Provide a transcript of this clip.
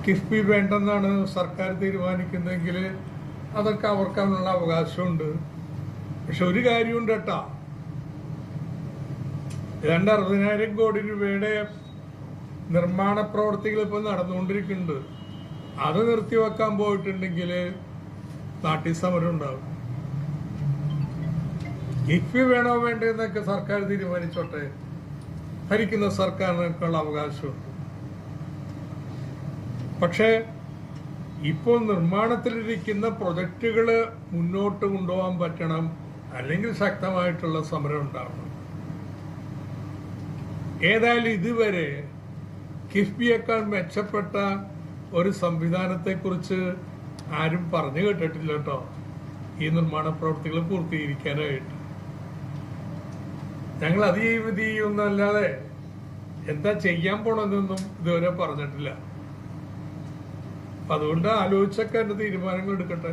കിഫ്ബി വേണ്ടെന്നാണ് സർക്കാർ തീരുമാനിക്കുന്നതെങ്കിൽ അതൊക്കെ അവർക്കതിനുള്ള അവകാശമുണ്ട്. പക്ഷെ ഒരു കാര്യമുണ്ട് കേട്ടാ, 60,000 കോടി രൂപയുടെ നിർമ്മാണ പ്രവർത്തികൾ ഇപ്പൊ നടന്നുകൊണ്ടിരിക്കുന്നുണ്ട്. അത് നിർത്തിവെക്കാൻ പോയിട്ടുണ്ടെങ്കിൽ നാട്ടിൽ സമരം ഉണ്ടാവും. കിഫ്ബി വേണോ വേണ്ടെന്നൊക്കെ സർക്കാർ തീരുമാനിച്ചോട്ടെ, ഭരിക്കുന്ന സർക്കാരിനൊക്കെയുള്ള അവകാശമുണ്ട്. പക്ഷേ ഇപ്പോൾ നിർമ്മാണത്തിലിരിക്കുന്ന പ്രൊജക്റ്റുകൾ മുന്നോട്ട് കൊണ്ടുപോകാൻ പറ്റണം, അല്ലെങ്കിൽ ശക്തമായിട്ടുള്ള സമരം ഉണ്ടാവണം. ഏതായാലും ഇതുവരെ കിഫ്ബിയേക്കാൾ മെച്ചപ്പെട്ട ഒരു സംവിധാനത്തെക്കുറിച്ച് ആരും പറഞ്ഞു കേട്ടിട്ടില്ല കേട്ടോ, ഈ നിർമ്മാണ പ്രവൃത്തികൾ പൂർത്തീകരിക്കാനായിട്ട്. ഞങ്ങൾ അത് ചെയ്യുന്നല്ലാതെ എന്താ ചെയ്യാൻ പോണെന്നൊന്നും ഇതുവരെ പറഞ്ഞിട്ടില്ല. അപ്പൊ അതുകൊണ്ട് ആലോചിച്ചൊക്കെ എന്റെ തീരുമാനങ്ങൾ എടുക്കട്ടെ.